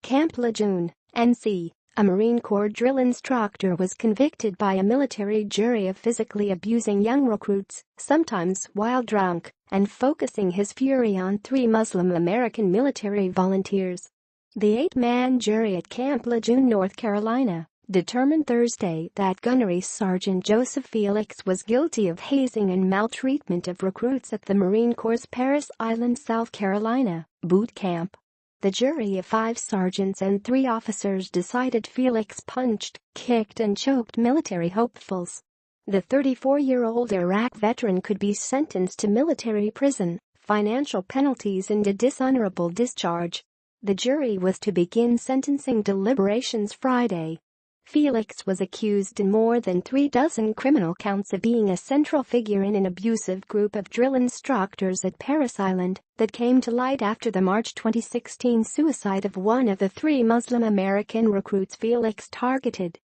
Camp Lejeune, NC, a Marine Corps drill instructor was convicted by a military jury of physically abusing young recruits, sometimes while drunk, and focusing his fury on 3 Muslim American military volunteers. The 8-man jury at Camp Lejeune, North Carolina, determined Thursday that Gunnery Sgt. Joseph Felix was guilty of hazing and maltreatment of recruits at the Marine Corps' Parris Island, South Carolina, boot camp. The jury of 5 sergeants and 3 officers decided Felix punched, kicked and choked military hopefuls. The 34-year-old Iraq veteran could be sentenced to military prison, financial penalties and a dishonorable discharge. The jury was to begin sentencing deliberations Friday. Felix was accused in more than 36 criminal counts of being a central figure in an abusive group of drill instructors at Parris Island that came to light after the March 2016 suicide of one of the 3 Muslim American recruits Felix targeted.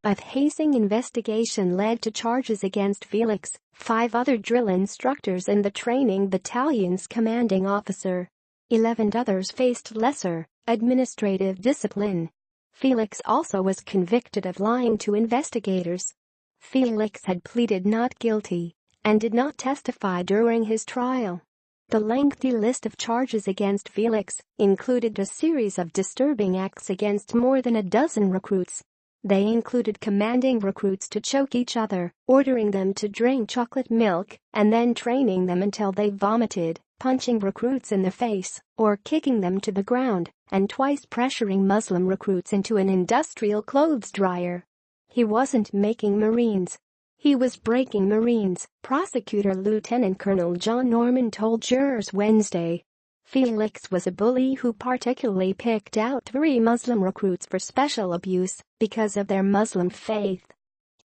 A hazing investigation led to charges against Felix, 5 other drill instructors and the training battalion's commanding officer. 11 others faced lesser, administrative discipline. Felix also was convicted of lying to investigators. Felix had pleaded not guilty and did not testify during his trial. The lengthy list of charges against Felix included a series of disturbing acts against more than a dozen recruits. They included commanding recruits to choke each other, ordering them to drink chocolate milk, and then training them until they vomited, punching recruits in the face or kicking them to the ground, and twice pressuring Muslim recruits into an industrial clothes dryer. He wasn't making Marines. He was breaking Marines, Prosecutor Lieutenant Colonel John Norman told jurors Wednesday. Felix was a bully who particularly picked out 3 Muslim recruits for special abuse because of their Muslim faith.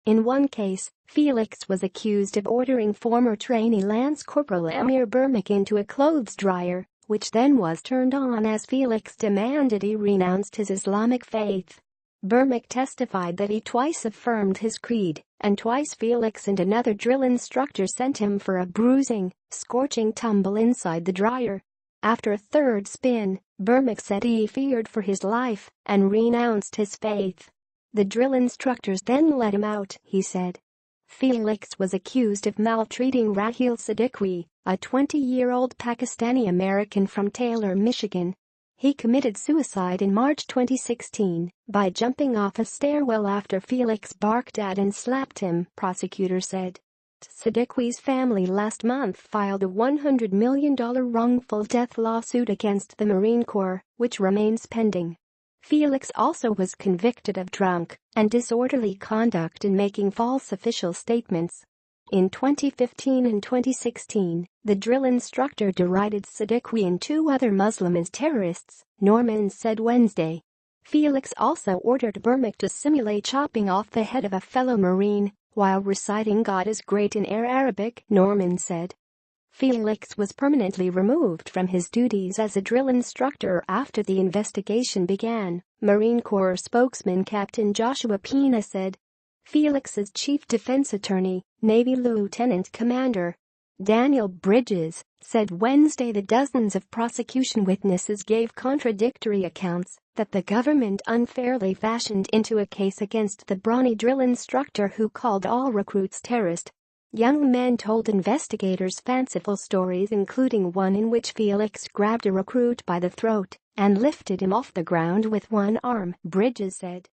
In one case, Felix was accused of ordering former trainee Lance Corporal Amir Burmick into a clothes dryer, which then was turned on as Felix demanded he renounced his Islamic faith. Burmick testified that he twice affirmed his creed, and twice Felix and another drill instructor sent him for a bruising, scorching tumble inside the dryer. After a third spin, Burmick said he feared for his life and renounced his faith. The drill instructors then let him out, he said. Felix was accused of maltreating Raheel Siddiqui, a 20-year-old Pakistani-American from Taylor, Michigan. He committed suicide in March 2016 by jumping off a stairwell after Felix barked at and slapped him, prosecutors said. Siddiqui's family last month filed a $100 million wrongful death lawsuit against the Marine Corps, which remains pending. Felix also was convicted of drunk and disorderly conduct in making false official statements. In 2015 and 2016, the drill instructor derided Siddiqui and 2 other Muslims as terrorists, Norman said Wednesday. Felix also ordered Burmick to simulate chopping off the head of a fellow Marine while reciting God is great in Arabic, Norman said. Felix was permanently removed from his duties as a drill instructor after the investigation began, Marine Corps spokesman Captain Joshua Pena said. Felix's chief defense attorney, Navy Lieutenant Commander Daniel Bridges, said Wednesday that dozens of prosecution witnesses gave contradictory accounts that the government unfairly fashioned into a case against the brawny drill instructor who called all recruits terrorists. Young men told investigators fanciful stories, including one in which Felix grabbed a recruit by the throat and lifted him off the ground with one arm, Bridges said.